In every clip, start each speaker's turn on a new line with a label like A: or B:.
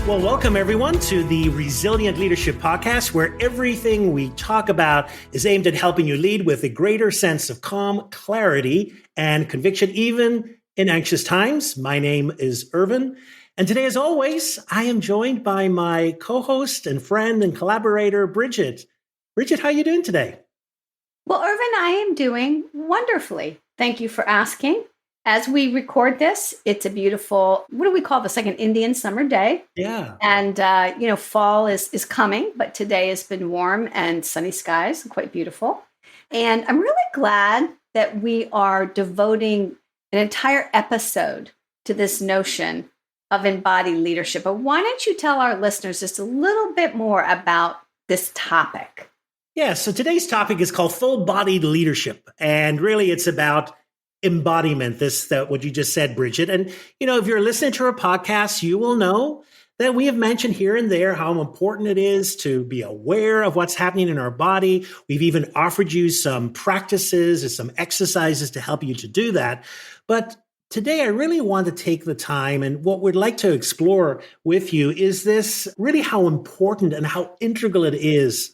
A: Well, welcome everyone to the Resilient Leadership Podcast, where everything we talk about is aimed at helping you lead with a greater sense of calm, clarity, and conviction, even in anxious times. My name is Irvine. And today, as always, I am joined by my co-host and friend and collaborator, Bridget. Bridget, how are you doing today?
B: Well, Irvine, I am doing wonderfully. Thank you for asking. As we record this, it's a beautiful, what do we call this? Like an Indian summer day.
A: Yeah.
B: And, fall is coming, but today has been warm and sunny skies, quite beautiful. And I'm really glad that we are devoting an entire episode to this notion of embodied leadership. But why don't you tell our listeners just a little bit more about this topic?
A: Yeah, so today's topic is called full-bodied leadership. And really it's about embodiment, what you just said, Bridget. And, if you're listening to our podcast, you will know that we have mentioned here and there how important it is to be aware of what's happening in our body. We've even offered you some practices and some exercises to help you to do that. But today, I really want to take the time, and what we'd like to explore with you is this really how important and how integral it is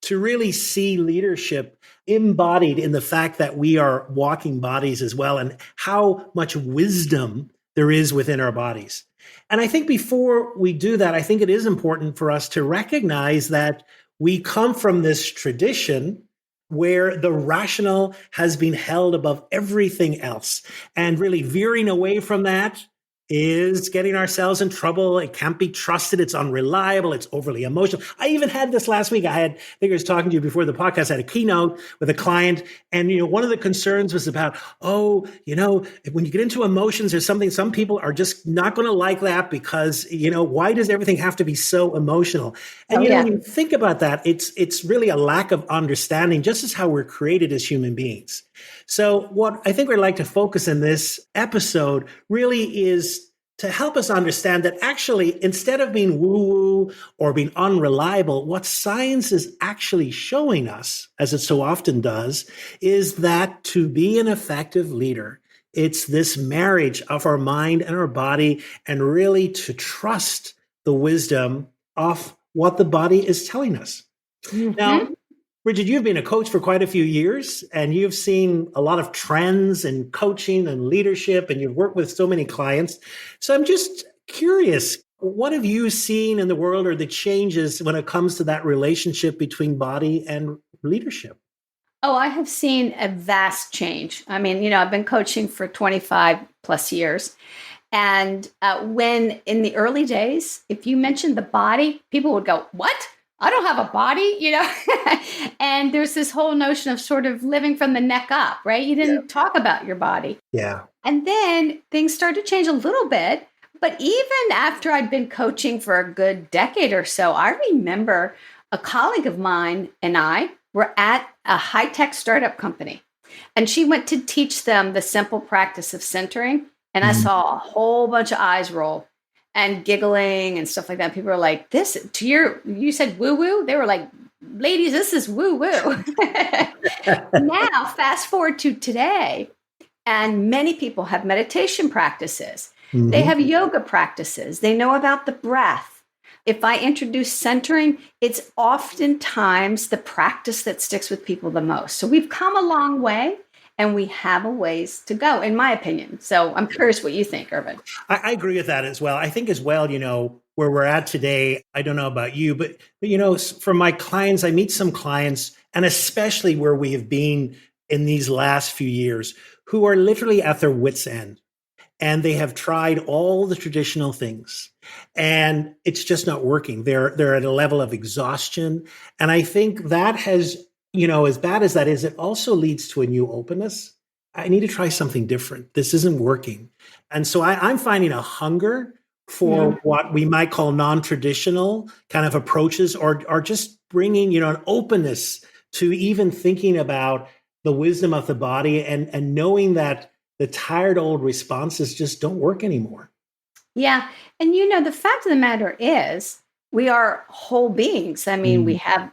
A: to really see leadership embodied in the fact that we are walking bodies as well, and how much wisdom there is within our bodies. And I think before we do that, I think it is important for us to recognize that we come from this tradition where the rational has been held above everything else. And really veering away from that is getting ourselves in trouble. It can't be trusted. It's unreliable. It's overly emotional. I even had this last week. I think I was talking to you before the podcast. I had a keynote with a client. And, one of the concerns was about, when you get into emotions or something, some people are just not going to like that because, why does everything have to be so emotional? And, when you think about that, it's really a lack of understanding, just as how we're created as human beings. So what I think we'd like to focus in this episode really is to help us understand that actually, instead of being woo-woo or being unreliable, what science is actually showing us, as it so often does, is that to be an effective leader, it's this marriage of our mind and our body, and really to trust the wisdom of what the body is telling us. Mm-hmm. Now, Bridget, you've been a coach for quite a few years, and you've seen a lot of trends in coaching and leadership, and you've worked with so many clients. So I'm just curious, what have you seen in the world, or the changes when it comes to that relationship between body and leadership?
B: Oh, I have seen a vast change. I mean, I've been coaching for 25 plus years. And when in the early days, if you mentioned the body, people would go, "What? I don't have a body," and there's this whole notion of sort of living from the neck up, right? You didn't talk about your body.
A: Yeah.
B: And then things started to change a little bit. But even after I'd been coaching for a good decade or so, I remember a colleague of mine and I were at a high-tech startup company. And she went to teach them the simple practice of centering. And I saw a whole bunch of eyes roll and giggling and stuff like that. People were like, you said woo-woo? They were like, ladies, this is woo-woo. Now, fast forward to today, and many people have meditation practices. Mm-hmm. They have yoga practices. They know about the breath. If I introduce centering, it's oftentimes the practice that sticks with people the most. So we've come a long way. And we have a ways to go, in my opinion. So I'm curious what you think, Irvine.
A: I agree with that as well. I think as well, where we're at today, I don't know about you, but for my clients, I meet some clients, and especially where we have been in these last few years, who are literally at their wits' end. And they have tried all the traditional things, and it's just not working. They're at a level of exhaustion. And I think that has, as bad as that is, it also leads to a new openness. I need to try something different. This isn't working. And so I'm finding a hunger for what we might call non-traditional kind of approaches, or just bringing, an openness to even thinking about the wisdom of the body, and knowing that the tired old responses just don't work anymore.
B: Yeah. And, the fact of the matter is, we are whole beings. I mean, we have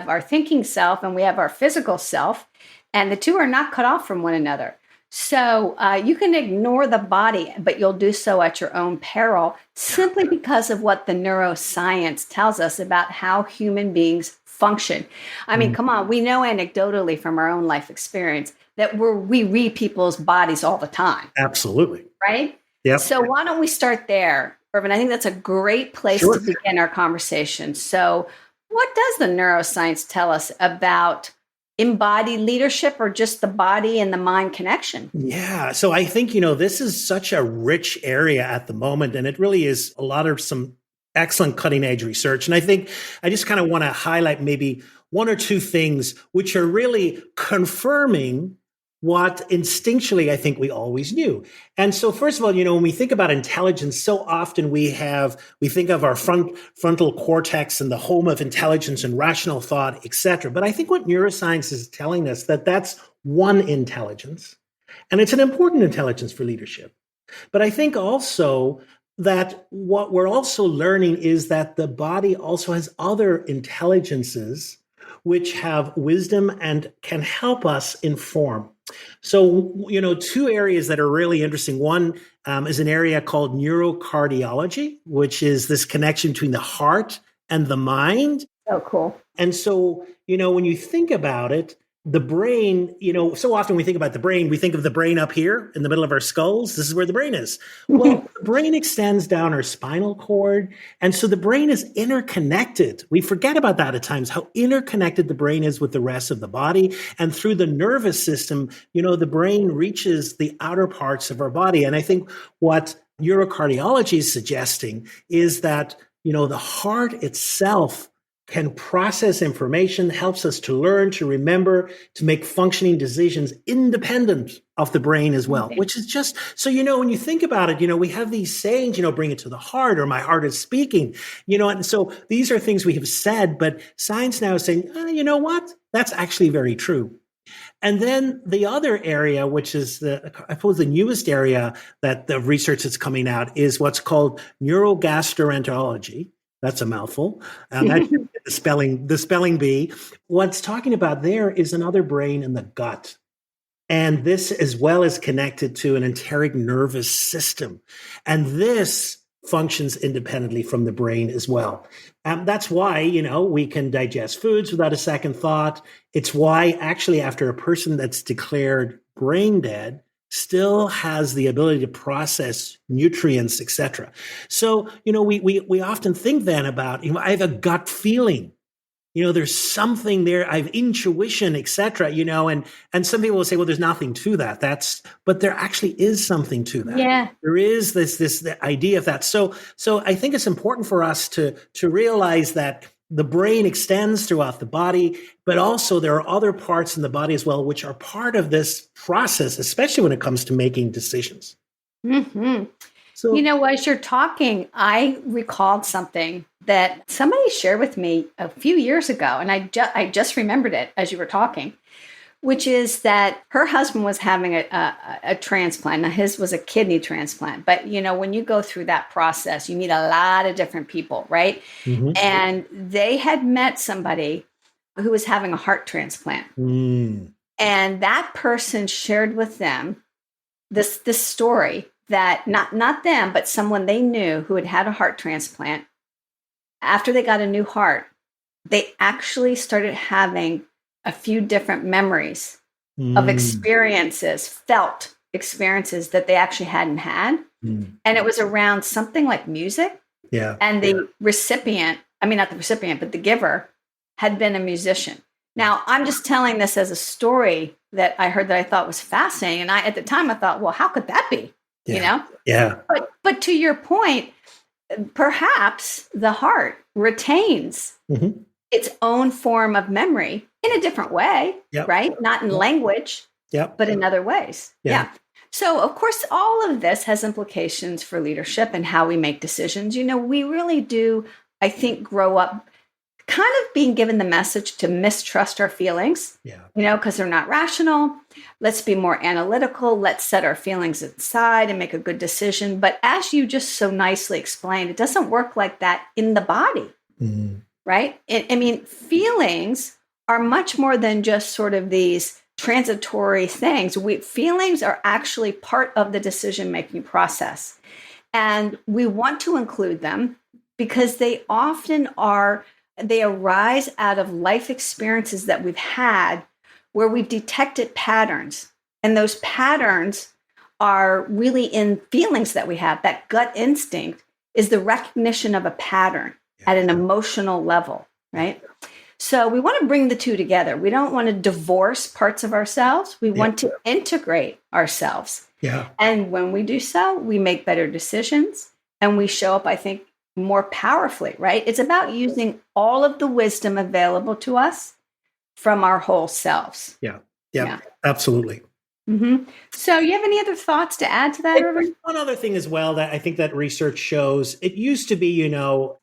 B: our thinking self and we have our physical self, and the two are not cut off from one another. So you can ignore the body, but you'll do so at your own peril simply because of what the neuroscience tells us about how human beings function. I mean,
A: Mm,
B: come on, we know anecdotally from our own life experience that we read people's bodies all the time,
A: absolutely.
B: right?
A: Yep.
B: So why don't we start there, Irvin? I think that's a great place to
A: Sure.
B: begin our conversation. So, what does the neuroscience tell us about embodied leadership or just the body and the mind connection?
A: Yeah. So I think, this is such a rich area at the moment, and it really is a lot of some excellent cutting edge research. And I think I just kind of want to highlight maybe one or two things which are really confirming what instinctually I think we always knew. And so first of all, when we think about intelligence, so often we think of our frontal cortex and the home of intelligence and rational thought, et cetera. But I think what neuroscience is telling us that's one intelligence. And it's an important intelligence for leadership. But I think also that what we're also learning is that the body also has other intelligences which have wisdom and can help us inform. So, two areas that are really interesting. One is an area called neurocardiology, which is this connection between the heart and the mind.
B: Oh, cool.
A: And so, when you think about it, the brain, so often we think about the brain, we think of the brain up here in the middle of our skulls. This is where the brain is. Well, the brain extends down our spinal cord. And so the brain is interconnected. We forget about that at times, how interconnected the brain is with the rest of the body. And through the nervous system, the brain reaches the outer parts of our body. And I think what neurocardiology is suggesting is that, the heart itself can process information, helps us to learn, to remember, to make functioning decisions independent of the brain as well, which is just, so, when you think about it, we have these sayings, bring it to the heart, or my heart is speaking, and so these are things we have said, but science now is saying, you know what? That's actually very true. And then the other area, which is I suppose the newest area that the research that's coming out, is what's called neurogastroenterology. That's a mouthful. That's the spelling bee. What's talking about there is another brain in the gut. And this as well is connected to an enteric nervous system. And this functions independently from the brain as well. That's why, we can digest foods without a second thought. It's why actually after a person that's declared brain dead still has the ability to process nutrients, etc. So, we often think then about, I have a gut feeling. There's something there. I have intuition, et cetera, and some people will say, well, there's nothing to that. But there actually is something to that.
B: Yeah.
A: There is the idea of that. So I think it's important for us to realize that the brain extends throughout the body, but also there are other parts in the body as well, which are part of this process, especially when it comes to making decisions.
B: Mm-hmm.
A: So,
B: as you're talking, I recalled something that somebody shared with me a few years ago, and I just remembered it as you were talking, which is that her husband was having a transplant. Now, his was a kidney transplant, but when you go through that process, you meet a lot of different people, right?
A: mm-hmm.
B: And they had met somebody who was having a heart transplant, and that person shared with them this story that not them, but someone they knew who had a heart transplant. After they got a new heart, they actually started having a few different memories of felt experiences that they actually hadn't had. And it was around something like music.
A: Yeah.
B: And the recipient, not the recipient, but the giver had been a musician. Now, I'm just telling this as a story that I heard that I thought was fascinating. And at the time I thought, well, how could that be?
A: Yeah.
B: But to your point, perhaps the heart retains its own form of memory in a different way, right? Not in language, but in other ways. Yeah. So, of course, all of this has implications for leadership and how we make decisions. We really do, I think, grow up kind of being given the message to mistrust our feelings, because they're not rational. Let's be more analytical. Let's set our feelings aside and make a good decision. But as you just so nicely explained, it doesn't work like that in the body, right? Feelings are much more than just sort of these transitory things. Feelings are actually part of the decision-making process. And we want to include them because they often they arise out of life experiences that we've had where we've detected patterns. And those patterns are really in feelings that we have. That gut instinct is the recognition of a pattern at an emotional level, right? So we want to bring the two together. We don't want to divorce parts of ourselves. We want to integrate ourselves.
A: Yeah.
B: And when we do so, we make better decisions and we show up, I think, more powerfully, right? It's about using all of the wisdom available to us from our whole selves.
A: Yeah, absolutely.
B: Mm-hmm. So you have any other thoughts to add to that, Irvine?
A: One other thing as well that I think that research shows, it used to be,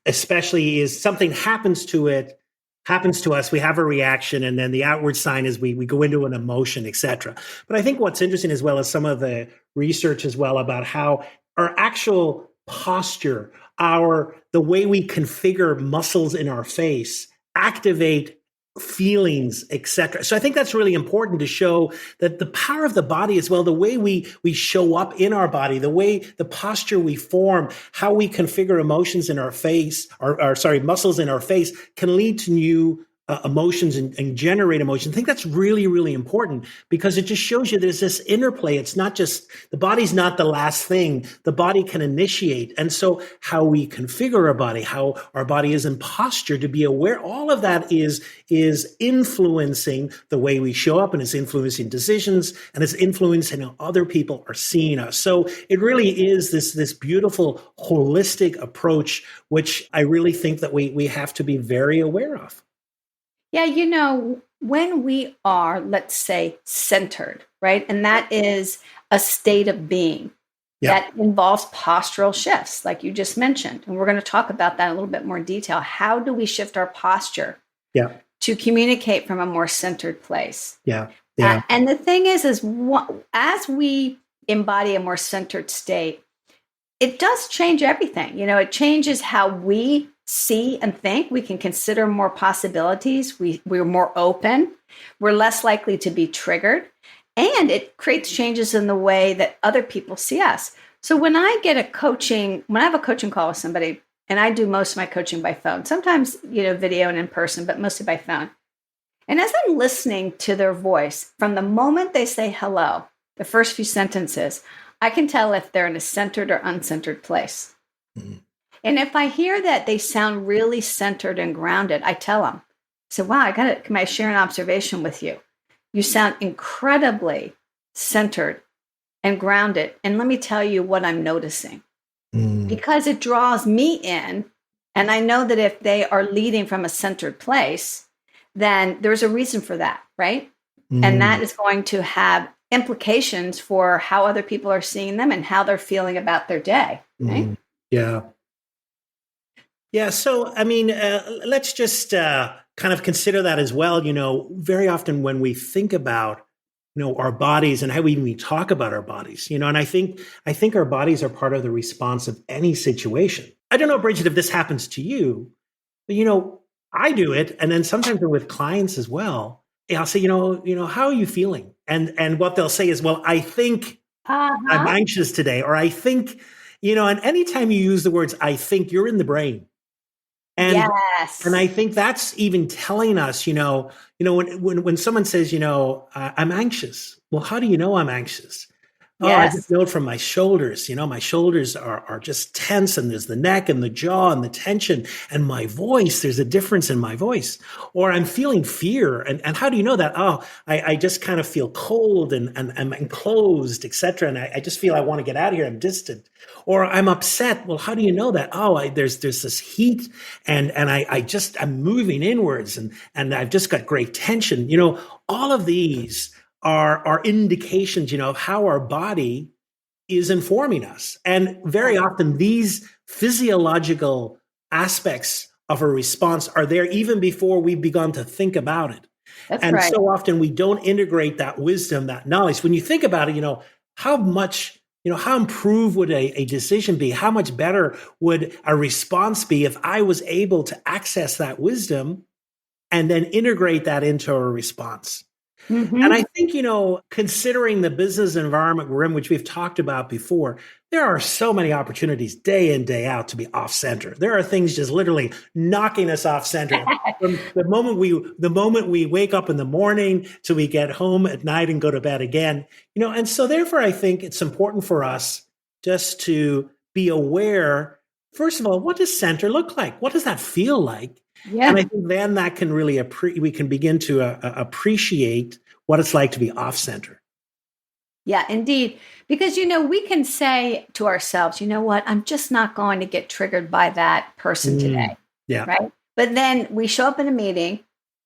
A: especially is something happens to us, we have a reaction, and then the outward sign is we go into an emotion, etc. But I think what's interesting as well is some of the research as well about how our actual posture, the way we configure muscles in our face activate feelings, etc. So I think that's really important to show that the power of the body as well, the way we show up in our body, the posture we form, how we configure emotions in our face, muscles in our face can lead to new emotions and generate emotion. I think that's really, really important because it just shows you there's this interplay. It's not just, the body's not the last thing. The body can initiate. And so how we configure our body, how our body is in posture to be aware, all of that is influencing the way we show up, and it's influencing decisions, and it's influencing how other people are seeing us. So it really is this beautiful holistic approach, which I really think that we have to be very aware of.
B: Yeah, when we are, let's say, centered, right? And that is a state of being that involves postural shifts, like you just mentioned. And we're going to talk about that in a little bit more detail. How do we shift our posture to communicate from a more centered place? And the thing is as we embody a more centered state, it does change everything. It changes how we see and think. We can consider more possibilities. We're more open. We're less likely to be triggered. And it creates changes in the way that other people see us. So when I have a coaching call with somebody, and I do most of my coaching by phone, sometimes, video and in person, but mostly by phone. And as I'm listening to their voice, from the moment they say hello, the first few sentences, I can tell if they're in a centered or uncentered place. Mm-hmm. And if I hear that they sound really centered and grounded, I tell them, I say, wow, can I share an observation with you? You sound incredibly centered and grounded. And let me tell you what I'm noticing. Because it draws me in. And I know that if they are leading from a centered place, then there's a reason for that, right? And that is going to have implications for how other people are seeing them and how they're feeling about their day, right?
A: Yeah. So, let's just kind of consider that as well. Very often when we think about, our bodies and how we talk about our bodies, and I think our bodies are part of the response of any situation. I don't know, Bridget, if this happens to you, but, I do it. And then sometimes with clients as well, I'll say, how are you feeling? And what they'll say is, well, I think I'm anxious today, or I think, and anytime you use the words, I think, you're in the brain. And I think that's even telling us, when someone says, I'm anxious. Well, how do you know I'm anxious? Oh, I just know it from my shoulders. My shoulders are just tense, and there's the neck and the jaw and the tension, and my voice, there's a difference in my voice. Or I'm feeling fear. And how do you know that? Oh, I just kind of feel cold and I'm enclosed, etc. And I just feel I want to get out of here. I'm distant. Or I'm upset. Well, how do you know that? Oh, there's this heat and I'm moving inwards and I've just got great tension. All of these are indications, of how our body is informing us. And very often these physiological aspects of a response are there even before we've begun to think about it. So often we don't integrate that wisdom, that knowledge. When you think about it, how much, how improved would a decision be? How much better would a response be if I was able to access that wisdom and then integrate that into a response? And
B: Mm-hmm.
A: I think, considering the business environment we're in, which we've talked about before, there are so many opportunities day in, day out to be off center. There are things just literally knocking us off center from the moment we wake up in the morning till we get home at night and go to bed again. And so therefore I think it's important for us just to be aware, first of all, what does center look like? What does that feel like? And I
B: Yeah.
A: think then that can really we can begin to appreciate what it's like to be off center.
B: Yeah, indeed. Because, we can say to ourselves, you know what, I'm just not going to get triggered by that person
A: Mm,
B: today.
A: yeah.
B: Right. But then we show up in a meeting,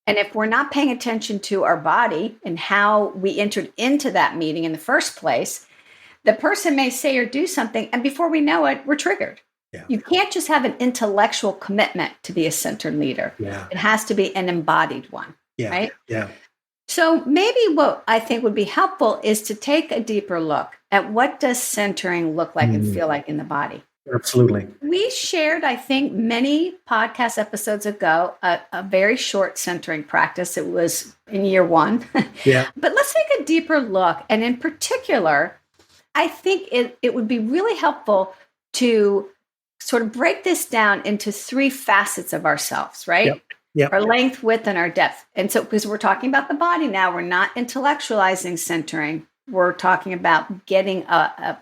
B: and if we're not paying attention to our body and how we entered into that meeting in the first place, the person may say or do something, and before we know it, we're triggered.
A: Yeah.
B: You can't just have an intellectual commitment to be a centered leader.
A: Yeah.
B: It has to be an embodied one,
A: Yeah.
B: right?
A: Yeah.
B: So maybe what I think would be helpful is to take a deeper look at what does centering look like and
A: Mm,
B: feel like in the body.
A: absolutely.
B: We shared, I think, many podcast episodes ago, a very short centering practice. It was in year one.
A: Yeah.
B: But let's take a deeper look. And in particular, I think it would be really helpful to sort of break this down into three facets of ourselves,
A: Yep.
B: right? Our
A: Yep.
B: length, width, and our depth. And so, because we're talking about the body now, we're not intellectualizing centering. We're talking about getting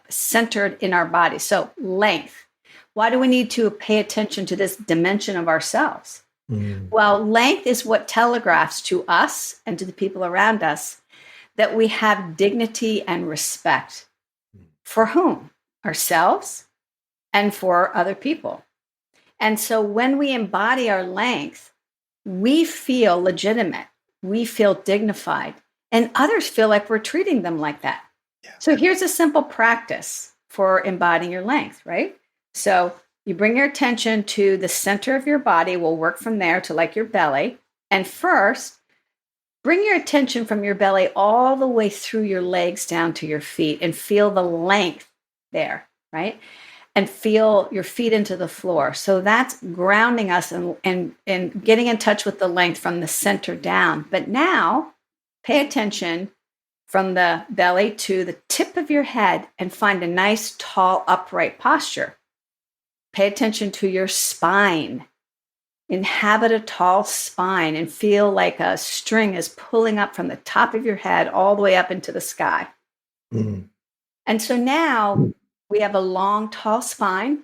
B: centered in our body. So, length. Why do we need to pay attention to this dimension of ourselves?
A: Mm,
B: Well, length is what telegraphs to us and to the people around us that we have dignity and respect. For whom? Ourselves and for other people. And so when we embody our length, we feel legitimate, we feel dignified, and others feel like we're treating them like that.
A: yeah.
B: So here's a simple practice for embodying your length, right? So you bring your attention to the center of your body. We'll work from there to like your belly. And first, bring your attention from your belly all the way through your legs down to your feet and feel the length there, right? And feel your feet into the floor. So that's grounding us and getting in touch with the length from the center down. But now pay attention from the belly to the tip of your head and find a nice, tall, upright posture. Pay attention to your spine. Inhabit a tall spine and feel like a string is pulling up from the top of your head all the way up into the sky.
A: Mm,
B: And so now we have a long, tall spine,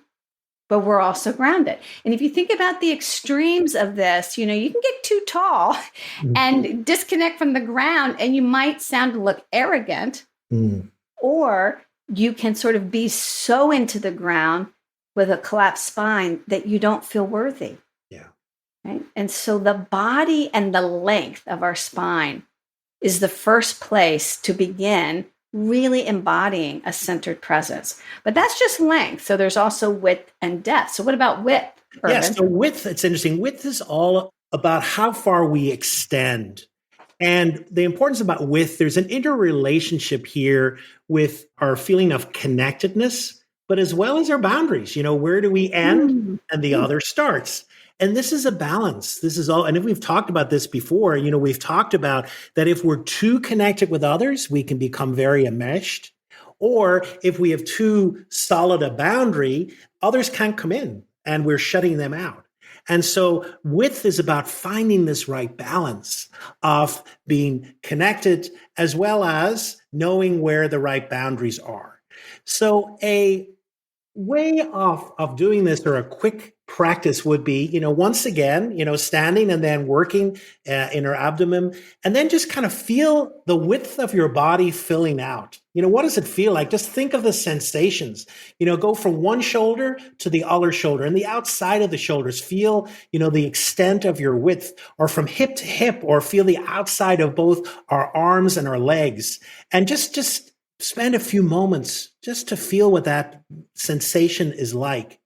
B: but we're also grounded. And if you think about the extremes of this, you can get too tall
A: mm,
B: and disconnect from the ground, and you might sound and look arrogant,
A: mm,
B: or you can sort of be so into the ground with a collapsed spine that you don't feel worthy.
A: yeah.
B: Right? And so the body and the length of our spine is the first place to begin really embodying a centered presence. But that's just length. So there's also width and depth. So what about width,
A: Yes.
B: Irvin?
A: So width, it's interesting. Width is all about how far we extend. And the importance about width, there's an interrelationship here with our feeling of connectedness, but as well as our boundaries. Where do we end
B: Mm.
A: and the other starts? And this is a balance. This is all. And if we've talked about this before, we've talked about that if we're too connected with others, we can become very enmeshed. Or if we have too solid a boundary, others can't come in and we're shutting them out. And so width is about finding this right balance of being connected as well as knowing where the right boundaries are. So a way of doing this, or a quick practice, would be, once again, standing and then working in our abdomen, and then just kind of feel the width of your body filling out. What does it feel like? Just think of the sensations. Go from one shoulder to the other shoulder and the outside of the shoulders. Feel, the extent of your width, or from hip to hip, or feel the outside of both our arms and our legs, and just spend a few moments just to feel what that sensation is like.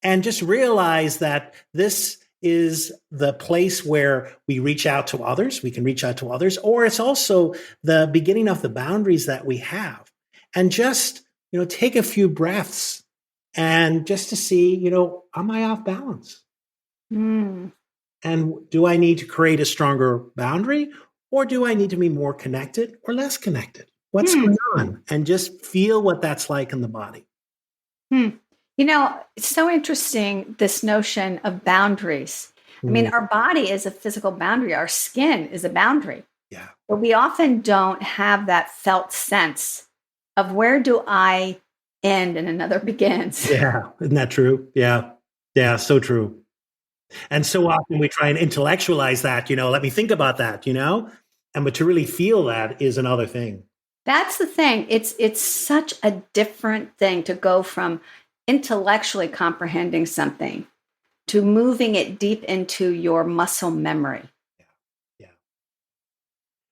A: And just realize that this is the place where we reach out to others. We can reach out to others, or it's also the beginning of the boundaries that we have. And just, take a few breaths and just to see, am I off balance?
B: Mm.
A: And do I need to create a stronger boundary? Or do I need to be more connected or less connected? What's
B: Hmm.
A: going on? And just feel what that's like in the body.
B: Hmm. It's so interesting, this notion of boundaries. I mean,
A: Mm,
B: our body is a physical boundary, our skin is a boundary,
A: yeah.
B: but we often don't have that felt sense of where do I end and another begins.
A: Yeah. Isn't that true? Yeah. Yeah. So true. And so often we try and intellectualize that, let me think about that, but to really feel that is another thing.
B: That's the thing. It's such a different thing to go from intellectually comprehending something to moving it deep into your muscle memory.
A: Yeah. Yeah.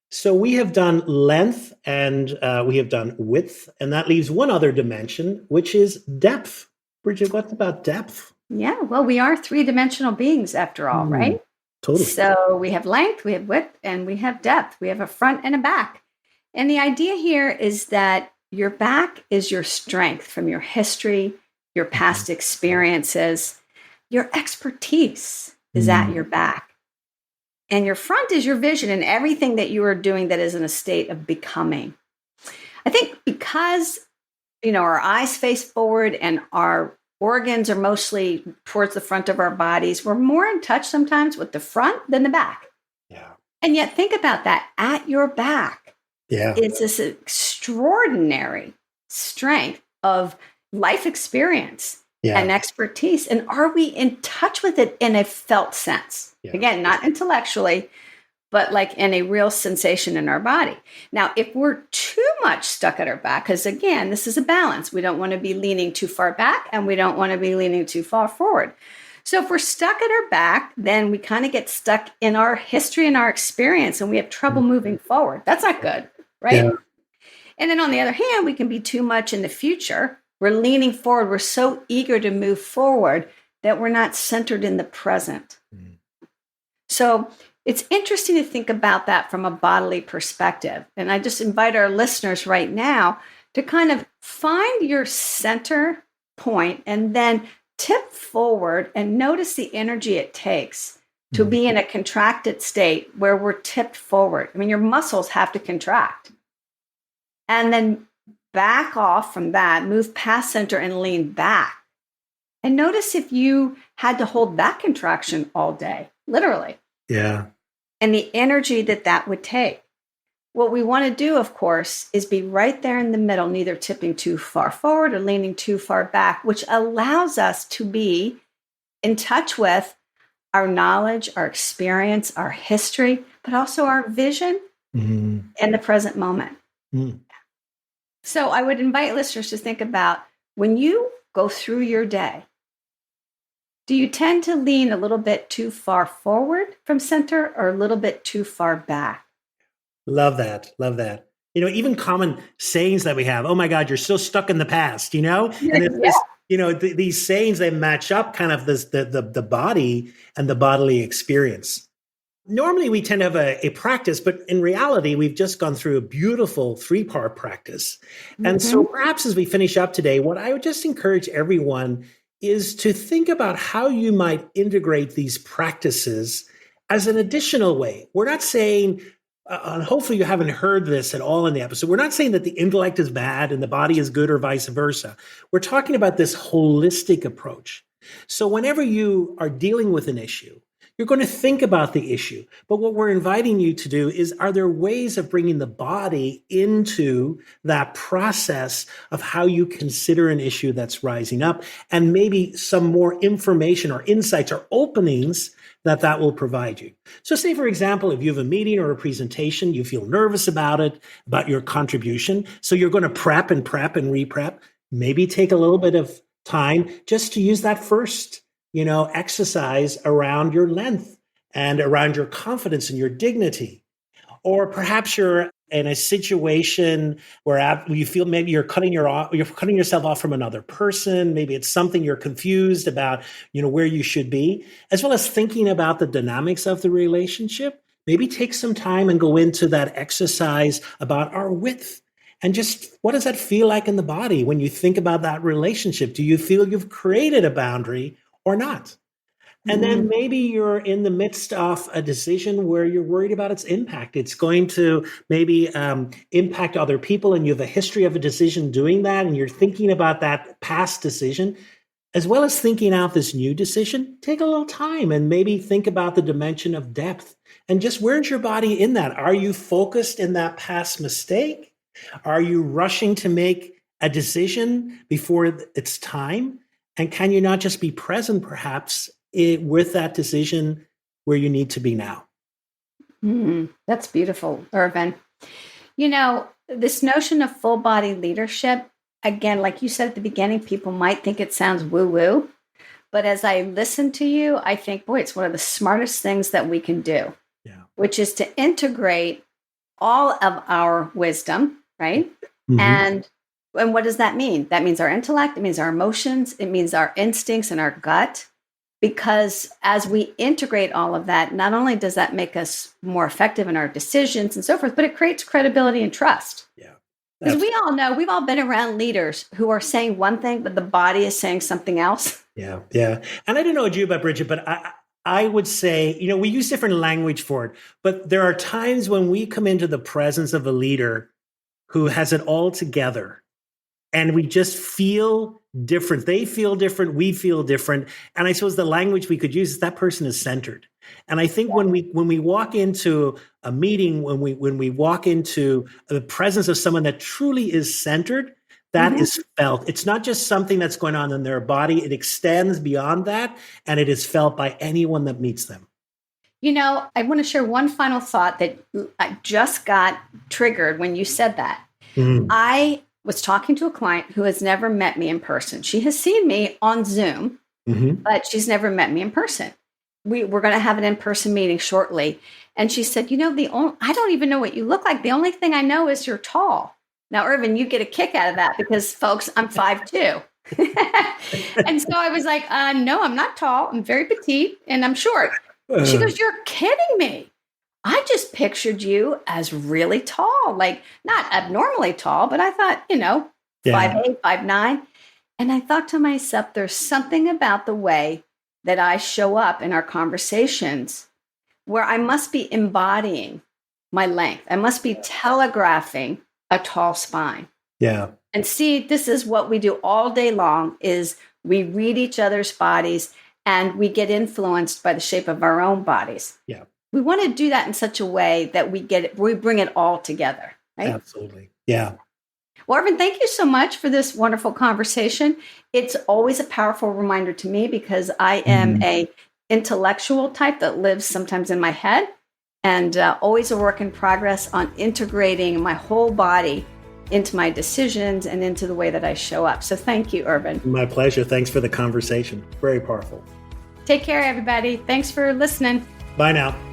A: So we have done length and we have done width, and that leaves one other dimension, which is depth. Bridget, what's about depth?
B: Yeah, well, we are three-dimensional beings after all,
A: Hmm,
B: right?
A: totally.
B: So we have length, we have width, and we have depth. We have a front and a back. And the idea here is that your back is your strength from your history, your
A: Mhm.
B: past experiences, your expertise is at
A: Mm,
B: your back. And your front is your vision and everything that you are doing that is in a state of becoming. I think because, our eyes face forward and our organs are mostly towards the front of our bodies, we're more in touch sometimes with the front than the back.
A: yeah.
B: And yet, think about that, at your back
A: Yeah.
B: is this extraordinary strength of life experience
A: Yeah.
B: and expertise. And are we in touch with it in a felt sense?
A: Yeah.
B: Again, not intellectually, but like in a real sensation in our body. Now, if we're too much stuck at our back, because again, this is a balance. We don't want to be leaning too far back and we don't want to be leaning too far forward. So if we're stuck at our back, then we kind of get stuck in our history and our experience and we have trouble moving forward. That's not good,
A: Yeah.
B: right? And then on the other hand, we can be too much in the future. We're leaning forward. We're so eager to move forward that we're not centered in the present.
A: Mm.
B: So it's interesting to think about that from a bodily perspective. And I just invite our listeners right now to kind of find your center point and then tip forward and notice the energy it takes to
A: Mm.
B: be in a contracted state where we're tipped forward. I mean, your muscles have to contract. And then back off from that, move past center and lean back. And notice if you had to hold that contraction all day, literally,
A: Yeah.
B: and the energy that that would take. What we want to do, of course, is be right there in the middle, neither tipping too far forward or leaning too far back, which allows us to be in touch with our knowledge, our experience, our history, but also our vision
A: Mm.
B: and the present moment.
A: Mm.
B: So I would invite listeners to think about when you go through your day, do you tend to lean a little bit too far forward from center or a little bit too far back?
A: Love that. Love that. Even common sayings that we have. Oh my God, you're so stuck in the past. And it's
B: Yeah.
A: this. These sayings, they match up kind of this the body and the bodily experience. Normally, we tend to have a practice, but in reality, we've just gone through a beautiful three-part practice. And so
B: Mhm.
A: perhaps as we finish up today, what I would just encourage everyone is to think about how you might integrate these practices as an additional way. We're not saying, and hopefully you haven't heard this at all in the episode, we're not saying that the intellect is bad and the body is good or vice versa. We're talking about this holistic approach. So whenever you are dealing with an issue, you're going to think about the issue. But what we're inviting you to do is, are there ways of bringing the body into that process of how you consider an issue that's rising up, and maybe some more information or insights or openings that will provide you. So say, for example, if you have a meeting or a presentation, you feel nervous about it, about your contribution. So you're going to prep and re-prep. Maybe take a little bit of time just to use that first exercise around your length and around your confidence and your dignity. Or perhaps you're in a situation where you feel maybe you're cutting yourself off from another person. Maybe it's something you're confused about, where you should be, as well as thinking about the dynamics of the relationship. Maybe take some time and go into that exercise about our width. And just what does that feel like in the body when you think about that relationship? Do you feel you've created a boundary or not? And then maybe you're in the midst of a decision where you're worried about its impact. It's going to maybe impact other people, and you have a history of a decision doing that, and you're thinking about that past decision, as well as thinking out this new decision. Take a little time and maybe think about the dimension of depth. And just where's your body in that? Are you focused in that past mistake? Are you rushing to make a decision before it's time? And can you not just be present, perhaps, with that decision where you need to be now?
B: That's beautiful, Irvine. This notion of full body leadership, again, like you said at the beginning, people might think it sounds woo woo. But as I listen to you, I think, boy, it's one of the smartest things that we can do, which is to integrate all of our wisdom, right? Mm-hmm. And what does that mean? That means our intellect, it means our emotions, it means our instincts and our gut. Because as we integrate all of that, not only does that make us more effective in our decisions and so forth, but it creates credibility and trust. Yeah. Because we all know, we've all been around leaders who are saying one thing, but the body is saying something else.
A: Yeah. And I don't know you about Bridget, but I would say, we use different language for it, but there are times when we come into the presence of a leader who has it all together, and we just feel different. They feel different. We feel different. And I suppose the language we could use is that person is centered. And I think when we walk into a meeting, when we walk into the presence of someone that truly is centered, that is felt. It's not just something that's going on in their body. It extends beyond that, and it is felt by anyone that meets them.
B: I want to share one final thought that I just got triggered when you said that. I was talking to a client who has never met me in person. She has seen me on Zoom, but she's never met me in person. We're going to have an in-person meeting shortly. And she said, I don't even know what you look like. The only thing I know is you're tall. Now, Irvine, you get a kick out of that because, folks, I'm 5'2". And so I was like, no, I'm not tall. I'm very petite and I'm short. She goes, you're kidding me. I just pictured you as really tall, like not abnormally tall, but I thought, 5'8", 5'9". And I thought to myself, there's something about the way that I show up in our conversations where I must be embodying my length. I must be telegraphing a tall spine. Yeah. And see, this is what we do all day long is we read each other's bodies and we get influenced by the shape of our own bodies. Yeah. We want to do that in such a way that we bring it all together, right? Absolutely. Yeah. Well, Irvine, thank you so much for this wonderful conversation. It's always a powerful reminder to me because I am a intellectual type that lives sometimes in my head and always a work in progress on integrating my whole body into my decisions and into the way that I show up. So thank you, Irvine. My pleasure. Thanks for the conversation. Very powerful. Take care, everybody. Thanks for listening. Bye now.